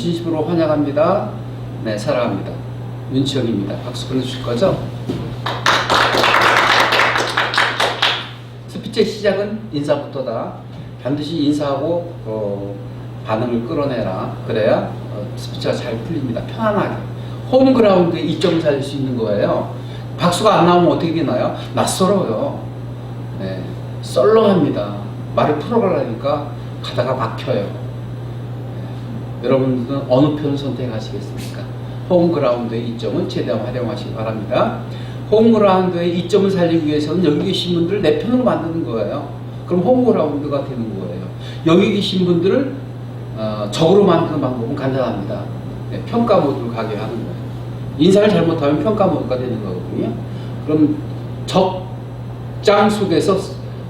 진심으로 환영합니다. 네, 사랑합니다. 윤치영입니다. 박수 보내주실 거죠? 스피치의 시작은 인사부터다. 반드시 인사하고 반응을 끌어내라. 그래야 스피치가 잘 풀립니다. 편안하게. 홈그라운드에 이점을 살릴 수 있는 거예요. 박수가 안 나오면 어떻게 되나요? 낯설어요. 네, 썰렁합니다. 말을 풀어가려니까 가다가 막혀요. 네, 여러분들은 어느 편을 선택하시겠습니까? 홈그라운드의 이점은 최대한 활용하시기 바랍니다. 홈그라운드의 이점을 살리기 위해서는 여기 계신 분들을 내 편으로 만드는 거예요. 그럼 홈그라운드가 되는 거예요. 여기 계신 분들을 적으로 만드는 방법은 간단합니다. 네, 평가 모드로 가게 하는 거예요. 인사를 잘못하면 평가 모드가 되는 거거든요. 그럼 적장 속에서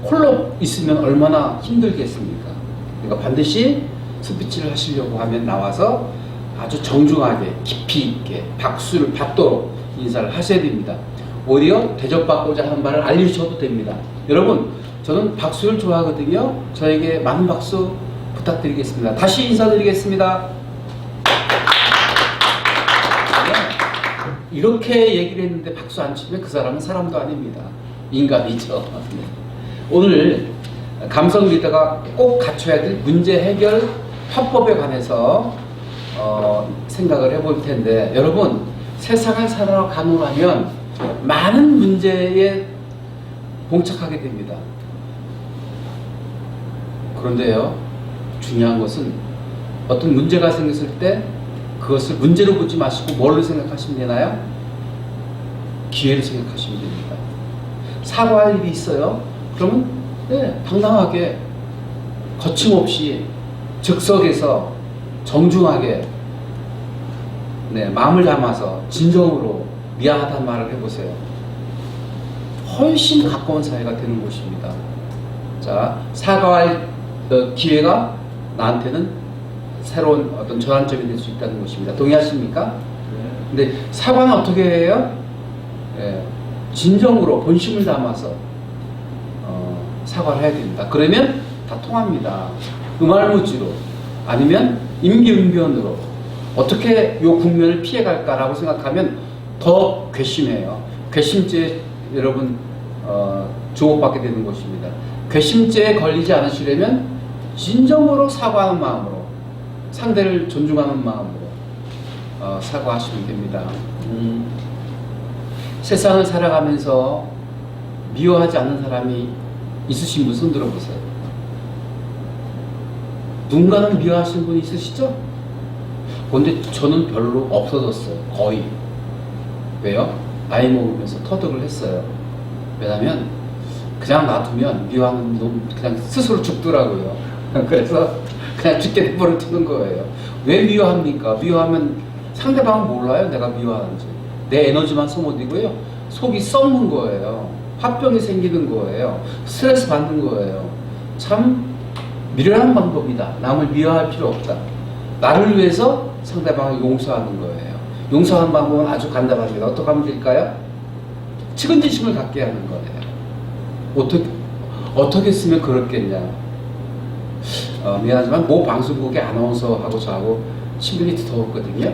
홀로 있으면 얼마나 힘들겠습니까? 그러니까 반드시 스피치를 하시려고 하면 나와서 아주 정중하게 깊이 있게 박수를 받도록 인사를 하셔야 됩니다. 오히려 대접받고자 하는 말을 알려주셔도 됩니다. 여러분, 저는 박수를 좋아하거든요. 저에게 많은 박수 부탁드리겠습니다. 다시 인사드리겠습니다. 네. 이렇게 얘기를 했는데 박수 안 치면 그 사람은 사람도 아닙니다. 인간이죠. 네. 오늘 감성 리더가 꼭 갖춰야 될 문제 해결 화법에 관해서 생각을 해볼 텐데, 여러분, 세상을 살아가노라면 많은 문제에 봉착하게 됩니다. 그런데요, 중요한 것은 어떤 문제가 생겼을 때 그것을 문제로 보지 마시고 뭘로 생각하시면 되나요? 기회로 생각하시면 됩니다. 사과할 일이 있어요? 그러면 네, 당당하게 거침없이 즉석에서 정중하게 네, 마음을 담아서 진정으로 미안하다는 말을 해보세요. 훨씬 가까운 사이가 되는 것입니다. 자, 사과할 기회가 나한테는 새로운 어떤 전환점이 될 수 있다는 것입니다. 동의하십니까? 네. 근데 사과는 어떻게 해요? 네, 진정으로 본심을 담아서 사과를 해야 됩니다. 그러면 다 통합니다. 음알무지로 아니면 임기응변으로 어떻게 이 국면을 피해갈까라고 생각하면 더 괘씸해요. 괘씸죄 여러분 주목받게 되는 것입니다. 괘씸죄에 걸리지 않으시려면 진정으로 사과하는 마음으로, 상대를 존중하는 마음으로 사과하시면 됩니다. 세상을 살아가면서 미워하지 않는 사람이 있으신 분 손 들어보세요. 누군가는 미워하시는 분 있으시죠? 근데 저는 별로 없어졌어요. 거의. 왜요? 나이 먹으면서 터득을 했어요. 왜냐면 그냥 놔두면 미워하는 놈 그냥 스스로 죽더라고요. 그래서 그냥 죽게 내버려 두는 거예요. 왜 미워합니까? 미워하면 상대방은 몰라요. 내가 미워하는지. 내 에너지만 소모되고요. 속이 썩는 거예요. 화병이 생기는 거예요. 스트레스 받는 거예요. 참 미련한 방법이다. 남을 미워할 필요 없다. 나를 위해서 상대방을 용서하는 거예요. 용서하는 방법은 아주 간단합니다. 어떻게 하면 될까요? 측은지심을 갖게 하는 거예요. 어떻게 쓰면 그렇겠냐. 미안하지만 모 방송국의 아나운서하고 저하고 친분이 두터웠거든요.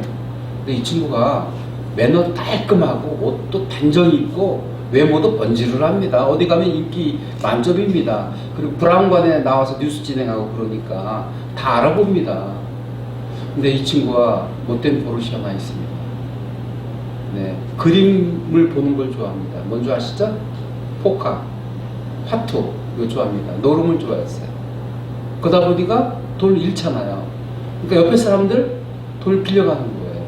근데 이 친구가 매너도 깔끔하고 옷도 단정히 입고 외모도 번지를 합니다. 어디 가면 인기 만점입니다. 그리고 브라운관에 나와서 뉴스 진행하고 그러니까 다 알아봅니다. 근데 이 친구가 못된 버릇이 하나 있습니다. 네, 그림을 보는 걸 좋아합니다. 뭔지 아시죠? 포카, 화투 이거 좋아합니다. 노름을 좋아했어요. 그러다 보니까 돈을 잃잖아요. 그러니까 옆에 사람들 돈을 빌려가는 거예요.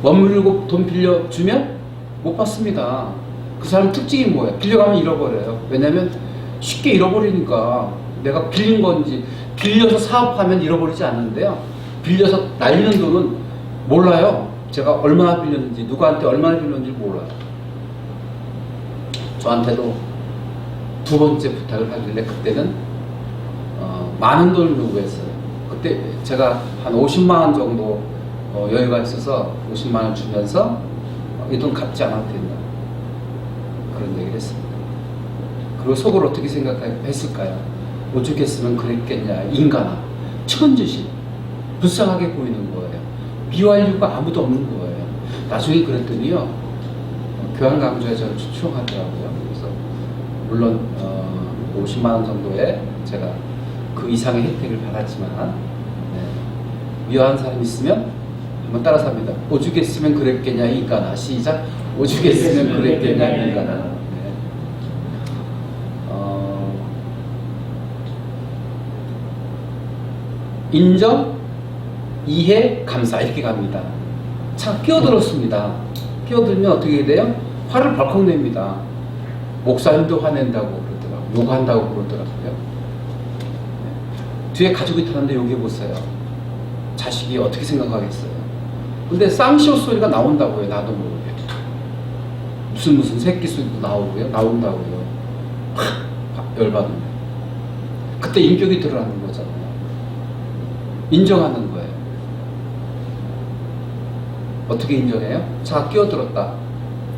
머물고 돈 빌려주면 못 받습니다. 그 사람 특징이 뭐예요? 빌려가면 잃어버려요. 왜냐면 쉽게 잃어버리니까. 내가 빌린 건지, 빌려서 사업하면 잃어버리지 않는데요. 빌려서 날리는 돈은 몰라요. 제가 얼마나 빌렸는지, 누구한테 얼마나 빌렸는지 몰라요. 저한테도 두 번째 부탁을 하길래 그때는 많은 돈을 요구했어요. 그때 제가 한 50만 원 정도 여유가 있어서 50만 원 주면서 이 돈 갚지 않아도 된다. 그런 얘기를 했습니다. 그리고 속으로 어떻게 생각했을까요? 오죽했으면 그랬겠냐. 인간아. 측은지심. 불쌍하게 보이는 거예요. 미워할 이유가 아무도 없는 거예요. 나중에 그랬더니요, 교환 강조에 저를 추천하더라고요. 그래서 물론 50만 원 정도의 제가 그 이상의 혜택을 받았지만, 네, 미워하는 사람 있으면 한번 따라서 합니다. 오죽했으면 그랬겠냐 인간아. 시작. 오죽했으면 그랬겠냐 인간아. 네. 인정, 이해, 감사 이렇게 갑니다. 자, 끼어들었습니다. 끼어들면 어떻게 돼요? 화를 벌컥 냅니다. 목사님도 화낸다고 그러더라고요. 욕한다고 그러더라고요. 네. 뒤에 가지고 있다는데 욕해보세요. 자식이 어떻게 생각하겠어요? 근데 쌍시옷 소리가 나온다고요. 나도 모르게. 무슨 새끼 소리도 나온다고요. 확 열받으면. 그때 인격이 드러나는 거잖아요. 인정하는 거예요. 어떻게 인정해요? 자, 끼어들었다.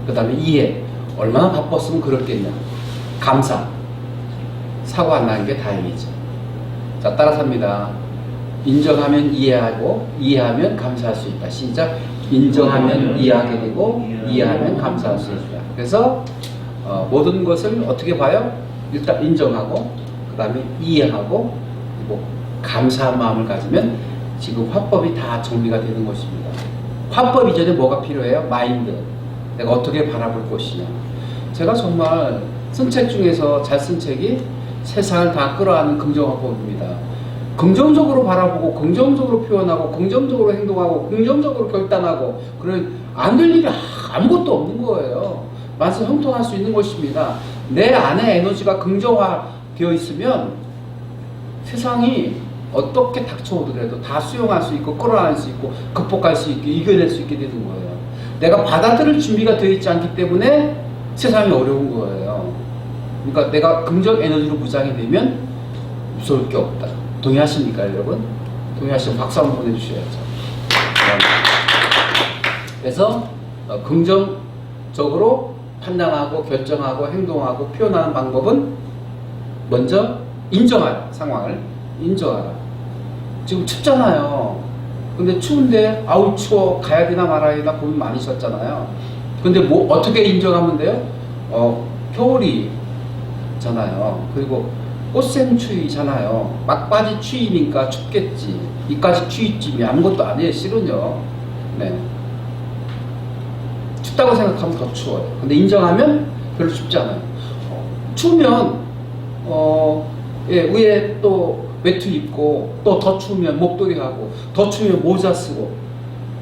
그 다음에 이해. 얼마나 바빴으면 그렇겠냐. 감사. 사고 안 나는 게 다행이죠. 자, 따라서 합니다. 인정하면 이해하고, 이해하면 감사할 수 있다. 시작. 인정하면 이해하게 되고, 이해하면 감사할 수 있다. 그래서 모든 것을 어떻게 봐요? 일단 인정하고, 그 다음에 이해하고, 그리고 감사한 마음을 가지면 지금 화법이 다 정리가 되는 것입니다. 화법 이전에 뭐가 필요해요? 마인드. 내가 어떻게 바라볼 것이냐. 제가 정말 쓴 책 중에서 잘 쓴 책이 세상을 다 끌어안는 긍정화법입니다. 긍정적으로 바라보고, 긍정적으로 표현하고, 긍정적으로 행동하고, 긍정적으로 결단하고, 그런 안 될 일이 아무것도 없는 거예요. 만사 형통할 수 있는 것입니다. 내 안에 에너지가 긍정화되어 있으면 세상이 어떻게 닥쳐오더라도 다 수용할 수 있고, 끌어안을 수 있고, 극복할 수 있게, 이겨낼 수 있게 되는 거예요. 내가 받아들일 준비가 되어 있지 않기 때문에 세상이 어려운 거예요. 그러니까 내가 긍정 에너지로 무장이 되면 무서울 게 없다. 동의하십니까, 여러분? 동의하시면 박수 한번 보내주셔야죠. 그래서 긍정적으로 판단하고, 결정하고, 행동하고, 표현하는 방법은 먼저 인정하라. 상황을 인정하라. 지금 춥잖아요. 근데 추운데 아우 추워 가야 되나 말아야 되나 고민 많이 하셨잖아요. 근데 뭐 어떻게 인정하면 돼요? 겨울이잖아요. 그리고 꽃샘추위잖아요. 막바지 추위니까 춥겠지. 이까지 추위쯤이 아무것도 아니에요. 실은요. 네. 춥다고 생각하면 더 추워요. 근데 인정하면 별로 춥지 않아요. 추우면 예, 위에 또 외투 입고, 또 더 추우면 목도리 하고, 더 추우면 모자 쓰고.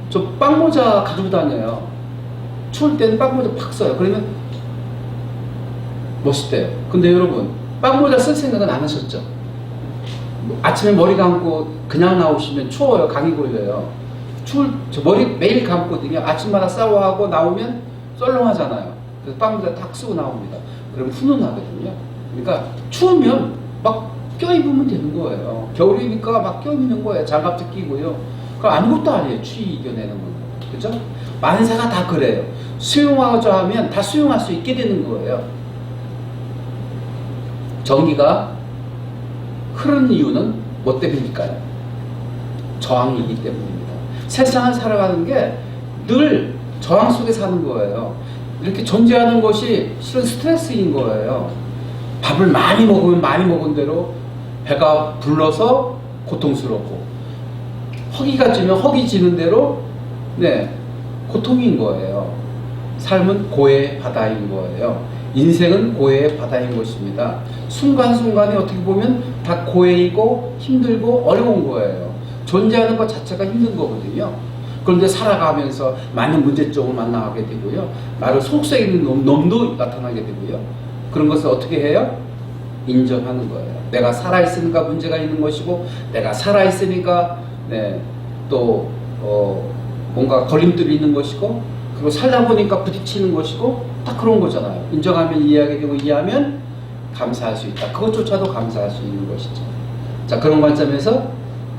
저 빵모자 가지고 다녀요. 추울 때는 빵모자 팍 써요. 그러면 멋있대요. 근데 여러분, 빵모자 쓸 생각은 안 하셨죠? 아침에 머리 감고 그냥 나오시면 추워요. 감기 걸려요. 저 머리 매일 감거든요. 아침마다 샤워하고 나오면 썰렁하잖아요. 그래서 빵모자 딱 쓰고 나옵니다. 그럼 훈훈하거든요. 그러니까 추우면 막 껴입으면 되는 거예요. 겨울이니까 막 껴입는 거예요. 장갑도 끼고요. 그럼 아무것도 아니에요. 추위 이겨내는 건. 그죠? 만사가 다 그래요. 수용하자 하면 다 수용할 수 있게 되는 거예요. 전기가 흐르는 이유는 뭐 때문일까요? 저항이기 때문입니다. 세상을 살아가는 게 늘 저항 속에 사는 거예요. 이렇게 존재하는 것이 실은 스트레스인 거예요. 밥을 많이 먹으면 많이 먹은 대로 배가 불러서 고통스럽고, 허기가 지면 허기 지는 대로 네, 고통인 거예요. 삶은 고해의 바다인 거예요. 인생은 고해의 바다인 것입니다. 순간순간에 어떻게 보면 다 고해이고 힘들고 어려운 거예요. 존재하는 것 자체가 힘든 거거든요. 그런데 살아가면서 많은 문제점을 만나게 되고요. 나를 속세 있는 놈도 나타나게 되고요. 그런 것을 어떻게 해요? 인정하는 거예요. 내가 살아있으니까 문제가 있는 것이고, 내가 살아있으니까 네, 또 뭔가 걸림돌이 있는 것이고, 그리고 살다 보니까 부딪히는 것이고, 딱 그런 거잖아요. 인정하면 이해하게 되고, 이해하면 감사할 수 있다. 그것조차도 감사할 수 있는 것이죠. 자, 그런 관점에서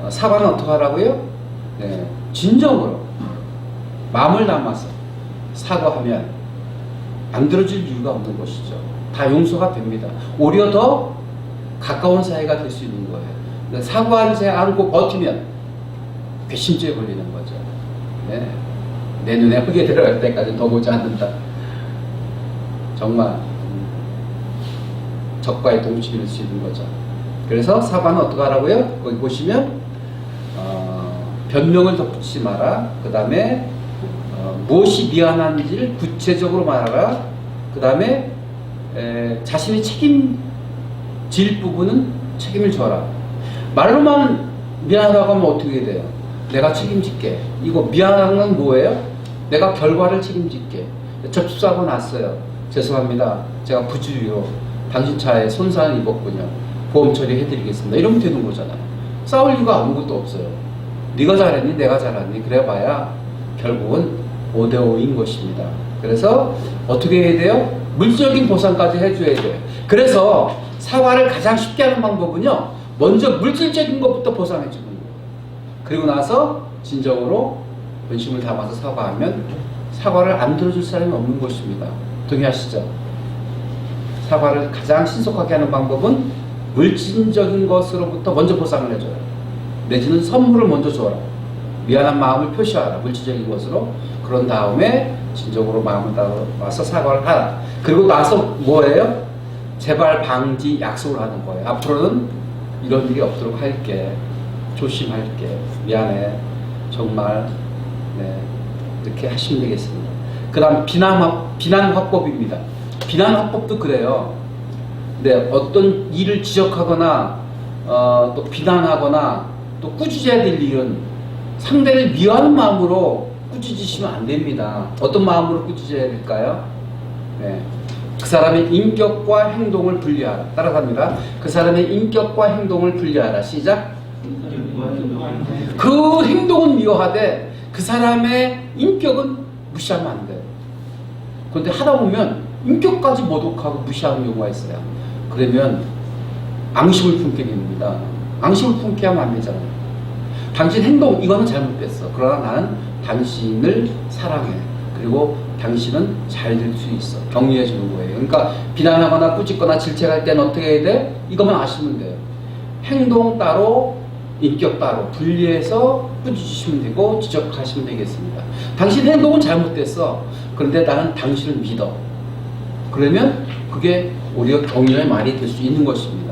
사과는 어떻게 하라고요? 네, 진정으로 마음을 담아서 사과하면 안 들어줄 이유가 없는 것이죠. 다 용서가 됩니다. 오히려 더 가까운 사이가 될 수 있는 거예요. 사과하지 않고 버티면 괘씸죄에 걸리는 거죠. 네. 내 눈에 흙이 들어갈 때까지 더 보지 않는다. 정말 적과의 동침일 수 있는 거죠. 그래서 사과는 어떻게 하라고요? 거기 보시면 변명을 덧붙이지 마라. 그 다음에 무엇이 미안한지를 구체적으로 말하라. 그 다음에 자신이 책임질 부분은 책임을 져라. 말로만 미안하다고 하면 어떻게 돼요? 내가 책임질게. 이거 미안한 건 뭐예요? 내가 결과를 책임질게. 접수사고 났어요. 죄송합니다. 제가 부주의로 당신 차에 손상을 입었군요. 보험 처리해드리겠습니다. 이러면 되는 거잖아요. 싸울 이유가 아무것도 없어요. 네가 잘했니? 내가 잘했니? 그래봐야 결국은 5대5인 것입니다. 그래서 어떻게 해야 돼요? 물질적인 보상까지 해줘야 돼요. 그래서 사과를 가장 쉽게 하는 방법은요, 먼저 물질적인 것부터 보상해주는 거예요. 그리고 나서 진정으로 본심을 담아서 사과하면 사과를 안 들어줄 사람이 없는 것입니다. 동의하시죠? 사과를 가장 신속하게 하는 방법은 물질적인 것으로부터 먼저 보상을 해줘요. 내지는 선물을 먼저 줘라. 미안한 마음을 표시하라. 물질적인 것으로. 그런 다음에 진정으로 마음을 담아서 사과를 하라. 그리고 나서 뭐예요? 재발 방지 약속을 하는 거예요. 앞으로는 이런 일이 없도록 할게. 조심할게. 미안해. 정말. 네. 이렇게 하시면 되겠습니다. 그 다음 비난 화법입니다. 비난 화법도 그래요. 네, 어떤 일을 지적하거나 또 비난하거나 또 꾸짖어야 될 일은 상대를 미워하는 마음으로 꾸짖으시면 안 됩니다. 어떤 마음으로 꾸짖어야 될까요? 네. 그 사람의 인격과 행동을 분리하라. 따라갑니다. 그 사람의 인격과 행동을 분리하라. 시작. 그 행동은 미워하되 그 사람의 인격은 무시하면 안 돼요. 그런데 하다 보면 인격까지 모독하고 무시하는 경우가 있어요. 그러면 앙심을 품게 됩니다. 앙심을 품게 하면 안 되잖아요. 당신 행동 이거는 잘못됐어. 그러나 나는 당신을 사랑해. 그리고 당신은 잘 될 수 있어. 격려해 주는 거예요. 그러니까 비난하거나 꾸짖거나 질책할 때는 어떻게 해야 돼? 이것만 아시면 돼요. 행동 따로 인격 따로 분리해서 꾸짖으시면 되고 지적하시면 되겠습니다. 당신 행동은 잘못됐어. 그런데 나는 당신을 믿어. 그러면 그게 오히려 격려의 말이 될 수 있는 것입니다.